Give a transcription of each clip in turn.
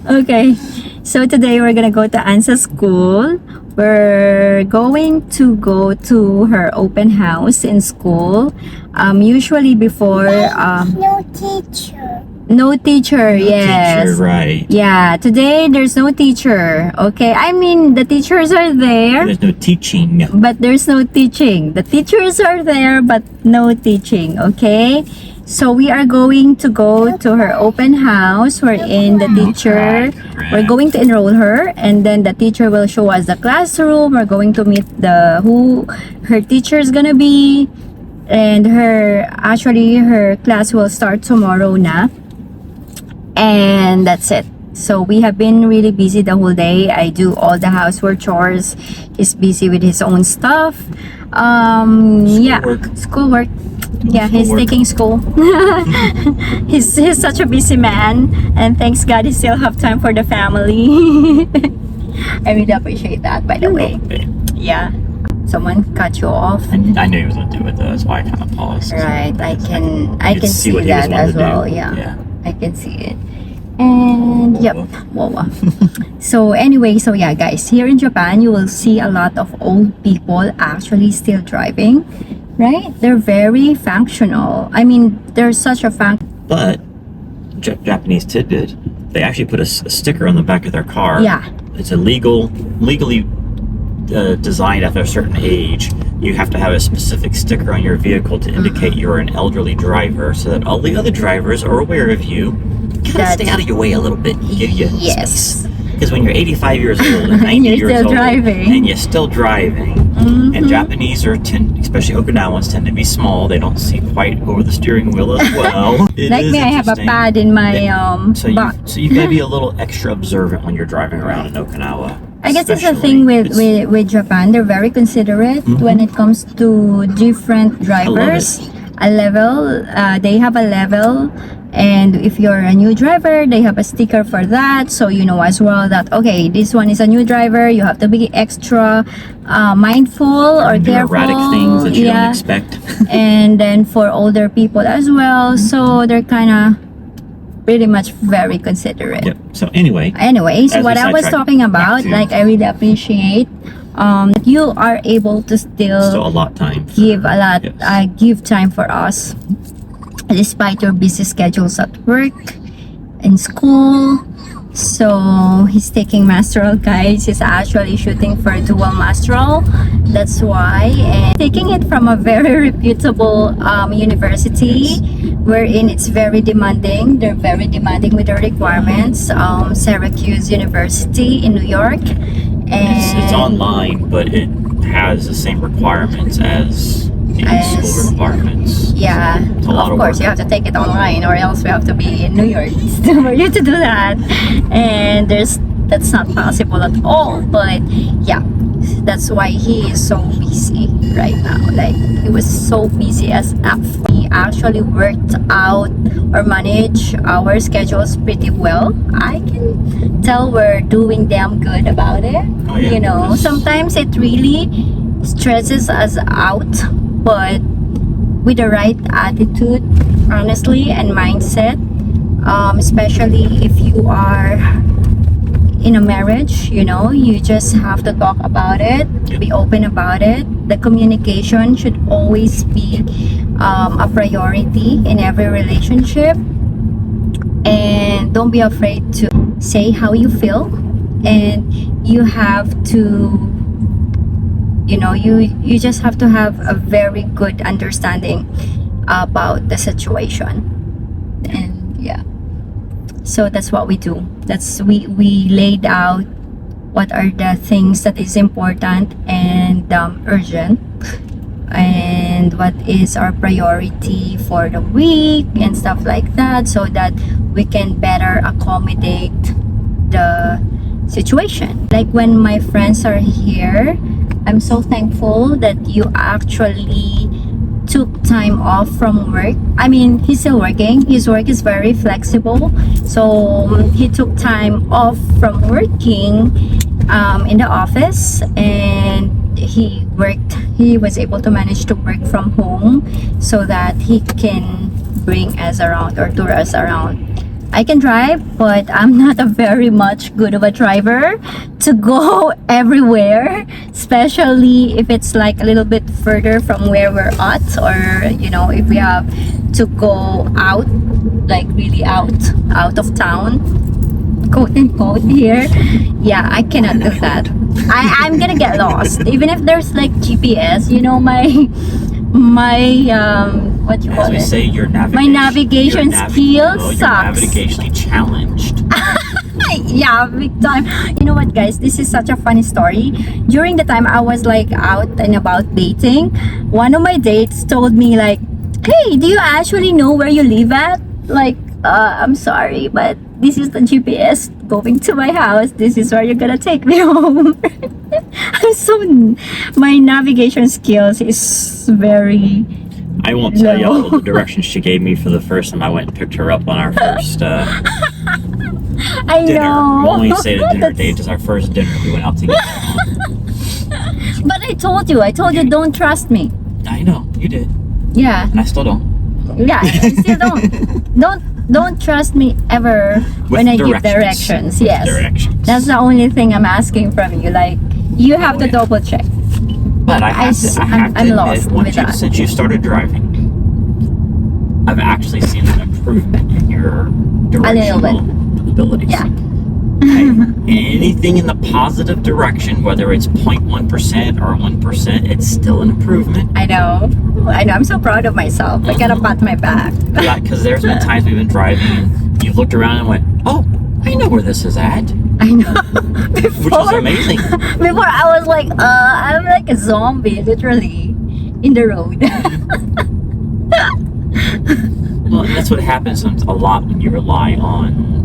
Okay, so today we're gonna go to Ansa's school. We're going to go to her open house in school. Usually before No teacher. no teacher, No yes. teacher, right. Yeah, today there's no teacher. Okay, I mean the teachers are there, There's no teaching. but there's no teaching. The teachers are there, but no teaching. Okay, so we are going to go to her open house. We're in the teacher. We're going to enroll her, and then the teacher will show us the classroom. We're going to meet who her teacher is gonna be, and her class will start tomorrow na. And that's it. So we have been really busy the whole day. I do all the housework chores. He's busy with his own stuff. Schoolwork. Yeah, he's Schoolwork. taking school. he's such a busy man, and thanks God he still have time for the family. I really appreciate that, by the way. Yeah, someone cut you off. I knew he was gonna do it though. That's why I kind of paused. Right, I can could see what he was that wanting as to well. do. Yeah, I can see it. And yep, wow. So anyway, so yeah, guys, here in Japan, you will see a lot of old people actually still driving, right? They're very functional. I mean, they're such a But Japanese tidbit, they actually put a sticker on the back of their car. Yeah. It's legally designed after a certain age. You have to have a specific sticker on your vehicle to indicate you're an elderly driver, so that all the other drivers are aware of you. Kind of stay out of your way a little bit. Give you Yes. Because when you're 85 years old and 90 You're years still old driving. and you're still driving, and Japanese especially Okinawans tend to be small. They don't see quite over the steering wheel as well. It Like is me, I have a interesting. pad in my So butt. you gotta be a little extra observant when you're driving around in Okinawa. I guess it's the especially. thing with, It's- with Japan. They're very considerate when it comes to different drivers. A level, they have a level, and if you're a new driver, they have a sticker for that, so you know as well that okay, this one is a new driver. You have to be extra mindful or do careful. erratic things that you don't expect. And then for older people as well, so they're kind of pretty much very considerate. Yep. So anyway, Anyways, As what we I was sidetrack talking back about, to- like I really appreciate that you are able to still a lot time. give a lot, Yes. give time for us, despite your busy schedules at work, in school. So he's taking masteral, guys. He's actually shooting for dual masteral. That's why, and taking it from a very reputable university, wherein it's very demanding. They're very demanding with their requirements. Syracuse University in New York, and It's online, but it has the same requirements as the school requirements. Yeah, It's a lot of of course work. you have to take it online, or else we have to be in New York for you to do that. And that's not possible at all. But yeah, that's why he is so busy right now. Like he was so busy as F. We actually worked out or manage our schedules pretty well. I can tell we're doing damn good about it. Oh, yeah. You know, It's- sometimes it really stresses us out, but with the right attitude, honestly, and mindset, especially if you are in a marriage, you know, you just have to talk about it, be open about it. The communication should always be a priority in every relationship, and don't be afraid to say how you feel, and you have to, you know, you just have to have a very good understanding about the situation. And yeah, so that's what we do. We laid out what are the things that is important and urgent, and what is our priority for the week and stuff like that, so that we can better accommodate the situation. Like when my friends are here, I'm so thankful that you actually took time off from work. I mean, he's still working. His work is very flexible. So he took time off from working in the office, and he was able to manage to work from home so that he can bring us around or tour us around. I can drive, but I'm not a very much good of a driver to go everywhere, especially if it's like a little bit further from where we're at, or you know, if we have to go out, like really out of town, quote unquote here. Yeah, I cannot do that. I'm gonna get lost even if there's like GPS, you know, my what you call As we it, say, your my navigation skills sucks. You're navigationally challenged. Yeah, big time. You know what, guys, this is such a funny story. During the time I was like out and about dating, one of my dates told me like, hey, do you actually know where you live at? Like, I'm sorry, but this is the GPS going to my house. This is where you're gonna take me home. My navigation skills is very I won't tell you all the directions she gave me for the first time I went and picked her up on our first I dinner. know. We'll only say the dinner date is our first dinner. We went out together. But I told you, don't trust me. I know, you did. Yeah. And I still don't. Yeah, I still don't trust me ever when I give directions. Yes. Directions. That's the only thing I'm asking from you. Like, you have to double check. But I have to I'm admit, lost with that. since you started driving, I've actually seen an improvement in your directional abilities. Yeah. Anything in the positive direction, whether it's 0.1% or 1%, it's still an improvement. I know. I'm so proud of myself. I gotta pat my back. Yeah, because there's been times we've been driving and you've looked around and went, oh, I know where this is at. I know. Which is amazing. Before I was like, I'm like a zombie, literally, in the road. Well, that's what happens a lot when you rely on.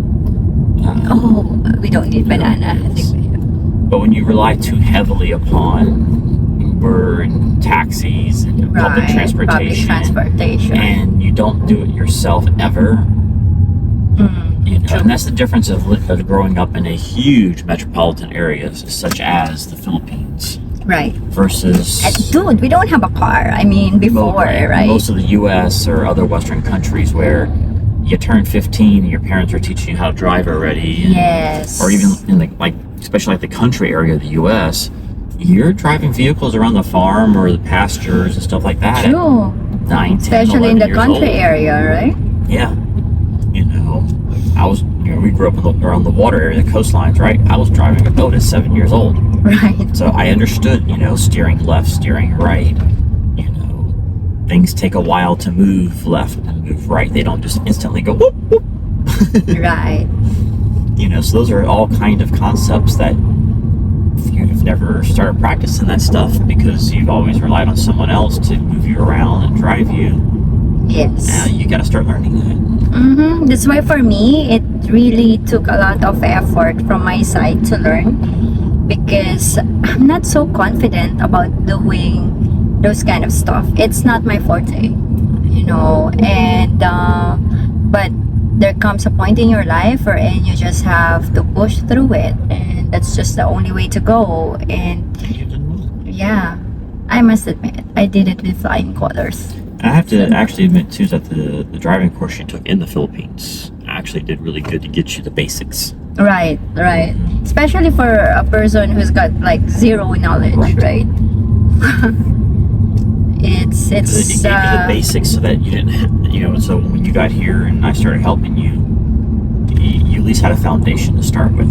We don't need banana. I think we have. But when you rely too heavily upon Uber and taxis and public transportation, and you don't do it yourself ever, you know, and that's the difference of growing up in a huge metropolitan areas such as the Philippines. Right. Versus... dude, we don't have a car. I mean, before, right? Most of the U.S. or other Western countries where you turn 15 and your parents are teaching you how to drive already. And, yes. Or even in especially like the country area of the U.S., you're driving vehicles around the farm or the pastures and stuff like that. True. 9, 10, especially in the country area, right? Yeah. You know, we grew up around the water area, the coastlines, right? I was driving a boat at 7 years old. Right. So I understood, steering left, steering right. Things take a while to move left and move right. They don't just instantly go whoop, whoop. Right. So those are all kind of concepts that you've never started practicing that stuff because you've always relied on someone else to move you around and drive you. Yes. Now you got to start learning that. That's why for me, it really took a lot of effort from my side to learn because I'm not so confident about doing those kind of stuff. It's not my forte, and but there comes a point in your life wherein you just have to push through it, and that's just the only way to go. And yeah, I must admit, I did it with flying colors. I have to actually admit too that the driving course you took in the Philippines actually did really good to get you the basics. Right. Especially for a person who's got like zero knowledge, right? It gave you the basics so that you didn't have, so when you got here and I started helping you at least had a foundation to start with.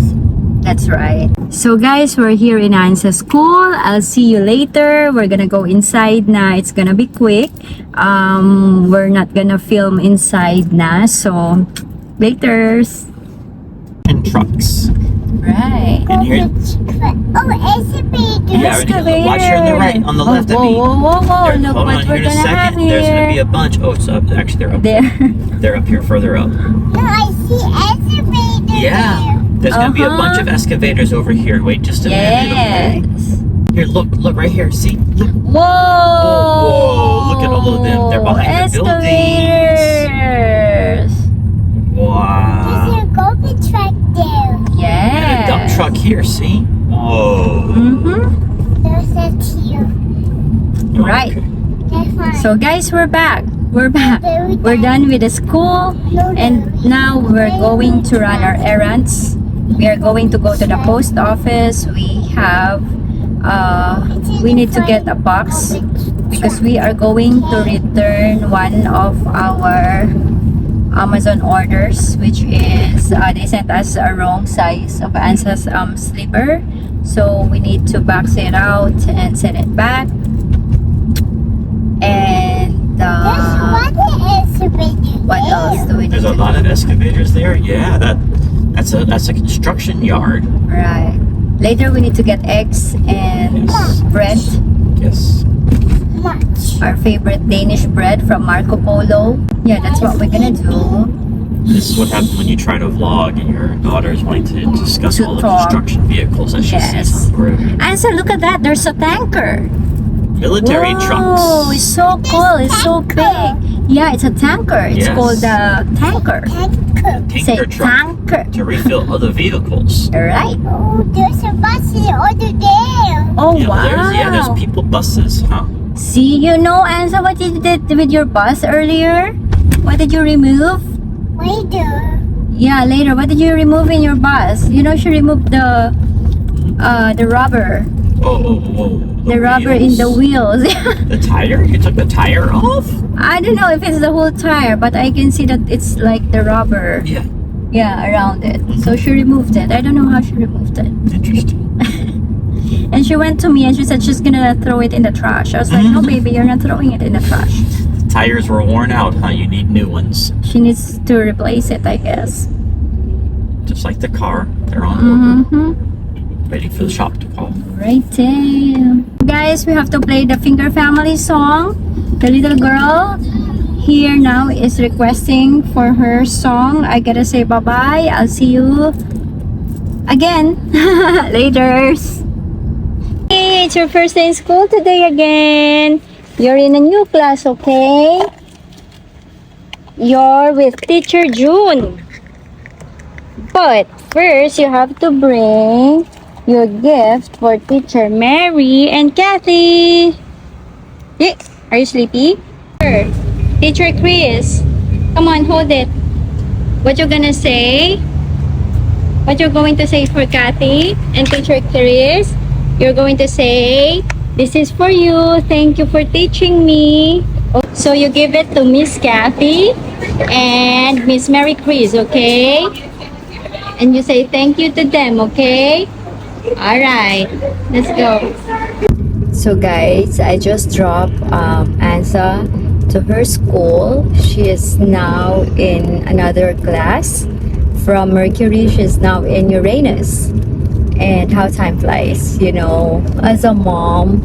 That's right. So guys, we're here in Ansa's school. I'll see you later. We're gonna go inside na. It's gonna be quick. We're not gonna film inside na, so laters. And trucks. Right. And here. Excavator. Yeah, watch here on the right, on the left. Whoa. Look Hold what on, we're here in a gonna have second. There's gonna be here. a bunch. Oh, it's up. Actually, they're up There. They're up here, further up. No, I see excavator. Yeah. There's gonna be a bunch of excavators over here. Wait just a minute. Okay? Yes. Here, look right here. See? Look. Whoa. Whoa, look at all of them. They're behind the buildings. Excavators. Wow. There's a garbage truck there. Yes. And a dump truck here. See? Whoa. There's a here. Right. Okay. That's fine. So guys, we're back. We're back. We're done with the school, and now we're going to run our errands. We are going to go to the post office. We need to get a box because we are going to return one of our Amazon orders, which is they sent us a wrong size of Ansa's slipper, so we need to box it out and send it back. And what else do we need? There's a lot of excavators there. Yeah, that's a construction yard. Right. Later we need to get eggs and bread. Yes. Our favorite Danish bread from Marco Polo. Yeah, that's what we're gonna do. This is what happens when you try to vlog and your daughter is wanting to discuss To all the talk. construction vehicles that she sees on the road. And so look at that, there's a tanker. Military Whoa, trucks. it's so cool, it's so big. Yeah, it's a tanker. It's Yes. called a tanker. Say Tanker truck tanker. to refill other vehicles. Right. Oh, there's a bus over there. Oh Yeah, wow. there's people buses, huh? See, you know, Ansa, what you did with your bus earlier? What did you remove? Later. Yeah, later. What did you remove in your bus? You know, she removed the rubber. Oh. The rubber in the wheels. The tire? You took the tire off? I don't know if it's the whole tire, but I can see that it's like the rubber. Yeah. Yeah, around it. So she removed it. I don't know how she removed it. Interesting. And she went to me and she said she's gonna throw it in the trash. I was like, no, baby, you're not throwing it in the trash. The tires were worn out, huh? You need new ones. She needs to replace it, I guess. Just like the car. They're on order. Mm-hmm. Waiting for the shop to call. Right there. Guys, we have to play the Finger Family song. The little girl here now is requesting for her song. I gotta say bye-bye. I'll see you again later. Hey, it's your first day in school today again. You're in a new class, okay? You're with Teacher June. But first, you have to bring your gift for Teacher Mary and Kathy. Yeah. Are you sleepy? Sure. Teacher Cris, come on, hold it. What you gonna say? What you're going to say for Kathy and Teacher Cris? You're going to say, this is for you. Thank you for teaching me. So you give it to Miss Kathy and Miss Mary Cris, okay? And you say thank you to them, okay? Alright, let's go. So guys, I just dropped Ansa to her school. She is now in another class. From Mercury, she's now in Uranus. And how time flies, you know. As a mom,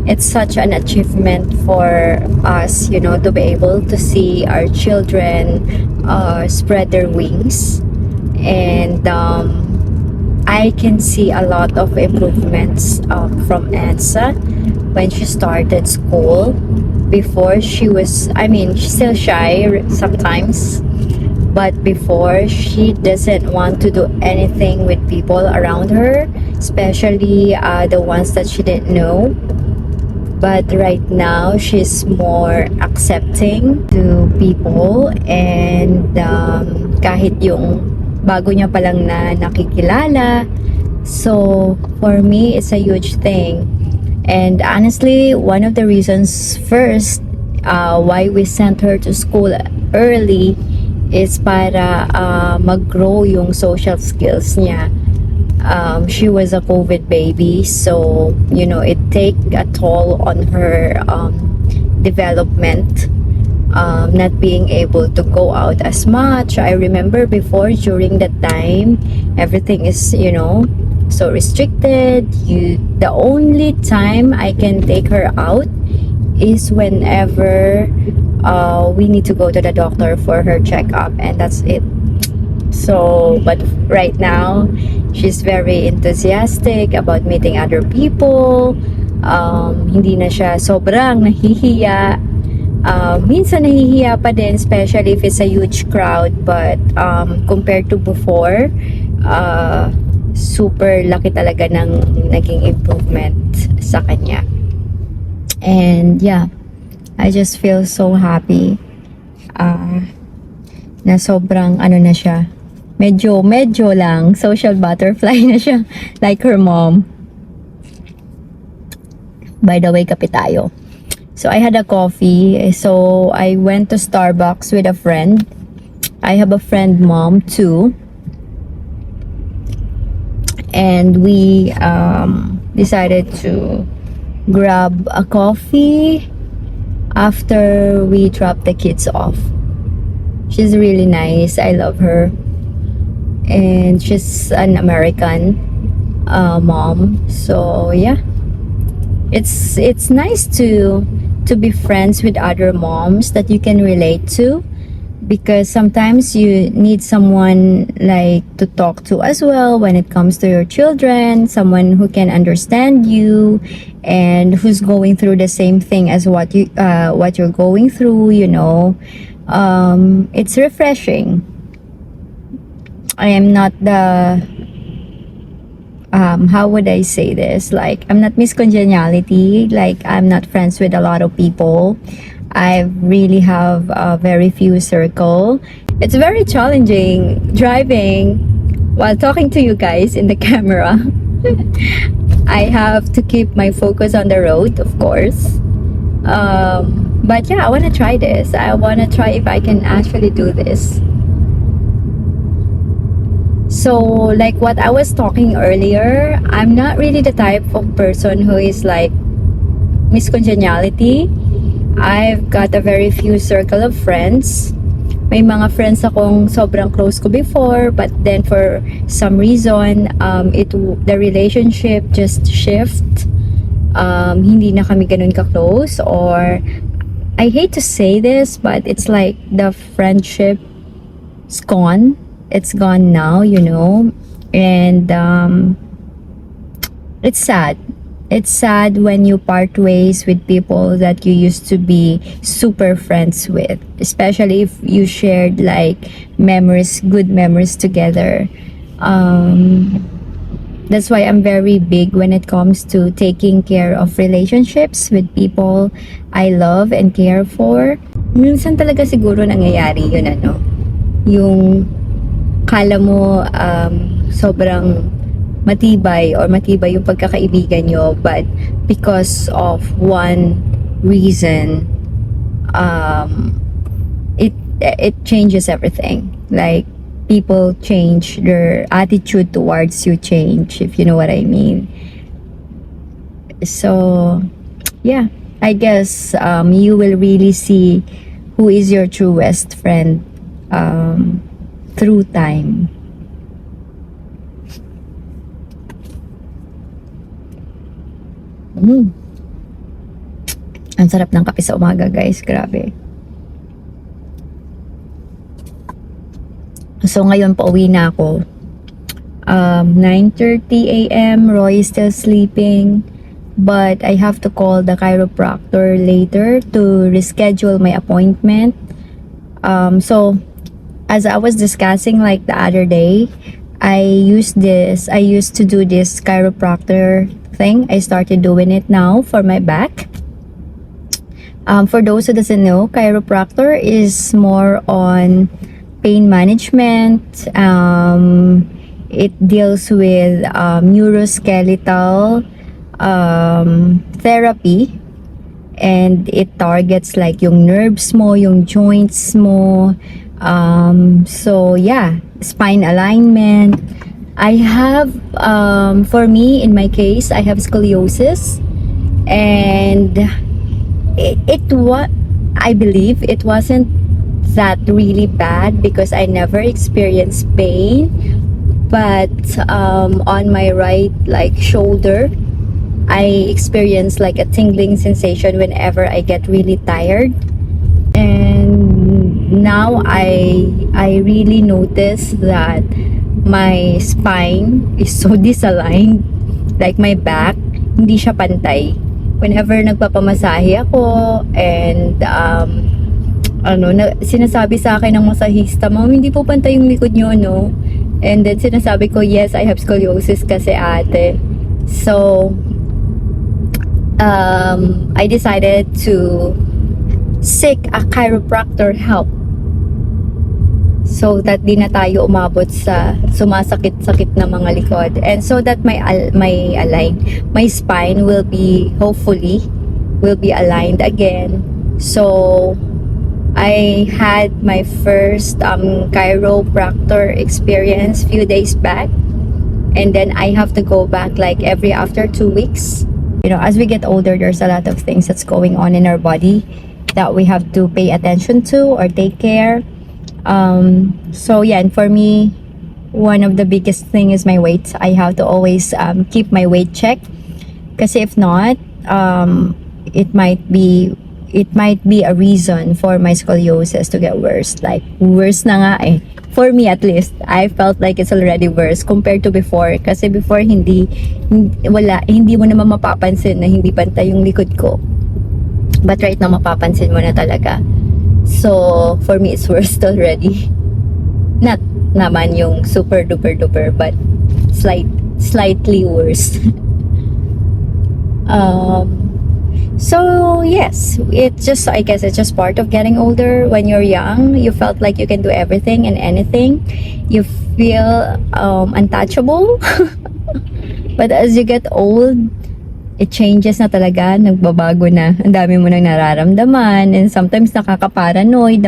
it's such an achievement for us, you know, to be able to see our children spread their wings. And I can see a lot of improvements from Ansa when she started school. Before she was, she's still shy sometimes, but before she doesn't want to do anything with people around her, especially the ones that she didn't know. But right now she's more accepting to people, and kahit yung bago niya palang na nakikilala. So for me, it's a huge thing. And honestly, one of the reasons first why we sent her to school early is para mag-grow yung social skills niya. She was a COVID baby, so you know, it take a toll on her development. Not being able to go out as much. I remember before, during that time, everything is, you know, so restricted. The only time I can take her out is whenever we need to go to the doctor for her checkup, and that's it. So, but right now, she's very enthusiastic about meeting other people. Hindi na siya sobrang nahihiya. Minsan nahihiya pa din, especially if it's a huge crowd, but compared to before, super laki talaga ng naging improvement sa kanya. And yeah, I just feel so happy na sobrang ano na siya. Medyo lang social butterfly na siya. Like her mom. By the way, kape tayo. So, I had a coffee. So, I went to Starbucks with a friend. I have a friend mom too. And we decided to grab a coffee after we dropped the kids off. She's really nice. I love her. And she's an American mom. So, yeah. It's nice to be friends with other moms that you can relate to, because sometimes you need someone like to talk to as well when it comes to your children, someone who can understand you and who's going through the same thing as what you're going through, you know. It's refreshing. I am not the how would I say this? Like, I'm not Miss Congeniality. Like, I'm not friends with a lot of people. I really have a very few circle. It's very challenging driving while talking to you guys in the camera. I have to keep my focus on the road, of course. But yeah, I want to try this. I want to try if I can actually do this. So, like what I was talking earlier, I'm not really the type of person who is like Miss Congeniality. I've got a very few circle of friends. May mga friends akong sobrang close ko before, but then for some reason, the relationship just shift. Hindi na kami ganun ka-close, or I hate to say this, but it's like the friendship is gone. It's gone now, you know, and it's sad. It's sad when you part ways with people that you used to be super friends with, especially if you shared like memories, good memories together. That's why I'm very big when it comes to taking care of relationships with people I love and care for. Minsan talaga siguro nangyayari yun, ano, yung kala mo sobrang matibay yung pagkakaibigan nyo, but because of one reason, it changes everything. Like, people change, their attitude towards you change, if you know what I mean. So yeah, I guess you will really see who is your truest friend through time. Ang sarap ng kape sa umaga, guys. Grabe. So, ngayon pauwi na ako. 9:30 a.m. Roy is still sleeping. But I have to call the chiropractor later to reschedule my appointment. So, as I was discussing like the other day, I used to do this chiropractor thing. I started doing it now for my back. For those who doesn't know, chiropractor is more on pain management. It deals with neuroskeletal therapy, and it targets like yung nerves mo, yung joints mo. So yeah, spine alignment. I have for me, in my case, I have scoliosis, and I believe it wasn't that really bad because I never experienced pain, but on my right like shoulder, I experience like a tingling sensation whenever I get really tired. And now I really notice that my spine is so disaligned, like my back hindi siya pantay whenever nagpapamasahe ako. And sinasabi sa akin ng masahista, "Ma'am, hindi po pantay yung likod nyo, no?" And then sinasabi ko, "Yes, I have scoliosis kasi, ate." So I decided to seek a chiropractor help so that di na tayo umabot sa sumasakit-sakit na mga likod, and so that my spine will be hopefully will be aligned again. So I had my first chiropractor experience few days back, and then I have to go back like every after 2 weeks. You know, as we get older, there's a lot of things that's going on in our body that we have to pay attention to or take care. So yeah, and for me, one of the biggest thing is my weight. I have to always keep my weight checked, kasi if not, it might be a reason for my scoliosis to get worse. Like, worse na nga eh. For me at least, I felt like it's already worse compared to before. Kasi before, hindi mo naman mapapansin na hindi pantay yung likod ko. But right now, mapapansin mo na talaga. So, for me, it's worse already. Not naman yung super duper duper, but slightly worse. So yes, I guess it's just part of getting older. When you're young, you felt like you can do everything and anything. You feel untouchable. But as you get old, it changes na talaga, nagbabago na. Ang dami mo nang nararamdaman, and sometimes napaparanoid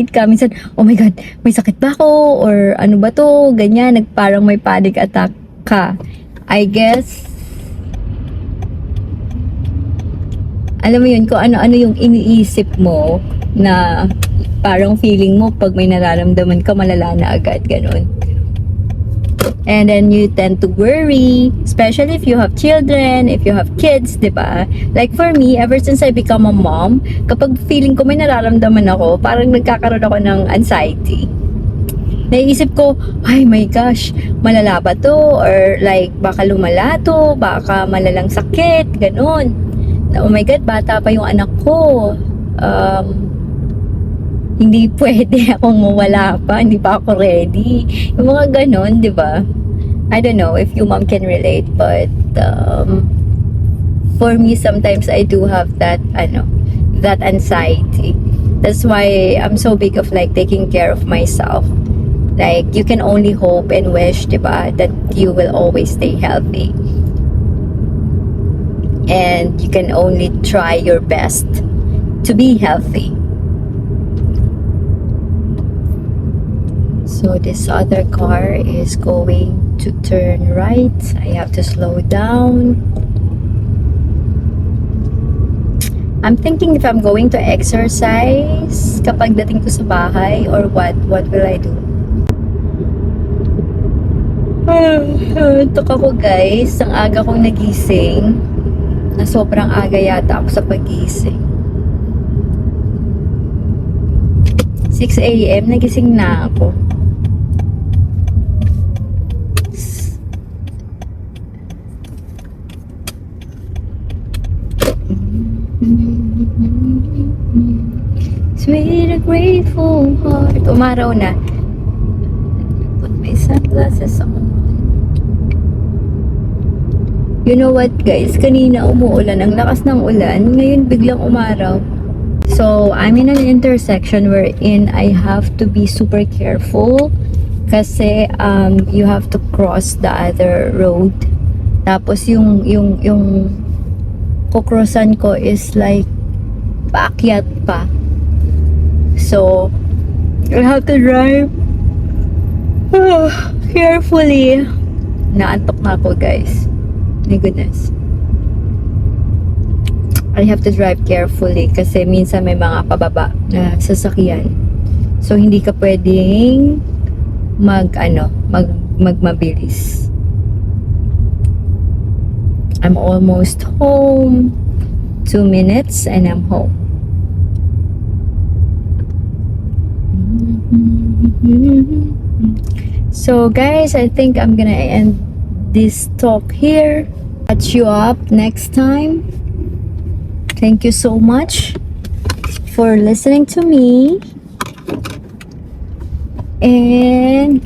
ka. Minsan, oh my God, may sakit ba ako? Or ano ba to? Ganyan, parang may panic attack ka. I guess, alam mo yun, kung ano-ano yung iniisip mo na parang feeling mo pag may nararamdaman ka, malala na agad, ganun. And then you tend to worry, especially if you have children, if you have kids, diba? Like for me, ever since I become a mom, kapag feeling ko may nararamdaman ako, parang nagkakaroon ako ng anxiety. Naiisip ko, ay my gosh, malala ba to? Or like, baka lumala to, baka malalang sakit, ganun. Oh my God, bata pa yung anak ko. Hindi pwede akong mawala pa, hindi pa ako ready. Yung mga ganon, di ba? I don't know if you mom can relate, but for me, sometimes I do have that anxiety. That's why I'm so big of like taking care of myself. Like, you can only hope and wish, di ba, that you will always stay healthy. And you can only try your best to be healthy. So this other car is going to turn right. I have to slow down. I'm thinking if I'm going to exercise kapag dating ko sa bahay, or what will I do? Tok ako guys, ang aga kong nagising. Na sobrang aga yata ako sa pagising. 6 AM, nagising na ako. Sweet a grateful heart. Umaraw na. Put my sunglasses on. You know what guys, kanina umuulan, ang lakas ng ulan, ngayon biglang umaraw. So, I'm in an intersection wherein I have to be super careful kasi you have to cross the other road. Tapos yung kukrossan ko is like paakyat pa. So, I have to drive carefully. Naantok na ako guys. My goodness. I have to drive carefully kasi minsan may mga pababa na sasakyan. So, hindi ka pwedeng magmabilis. I'm almost home. 2 minutes and I'm home. So, guys, I think I'm gonna end this talk here. Catch you up next time. Thank you so much for listening to me. And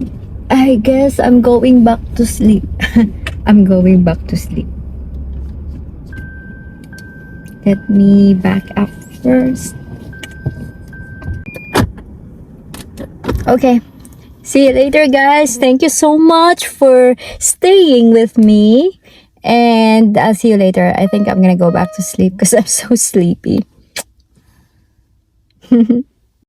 I guess I'm going back to sleep. I'm going back to sleep. Let me back up first. Okay. See you later, guys. Thank you so much for staying with me. And I'll see you later. I think I'm gonna go back to sleep because I'm so sleepy.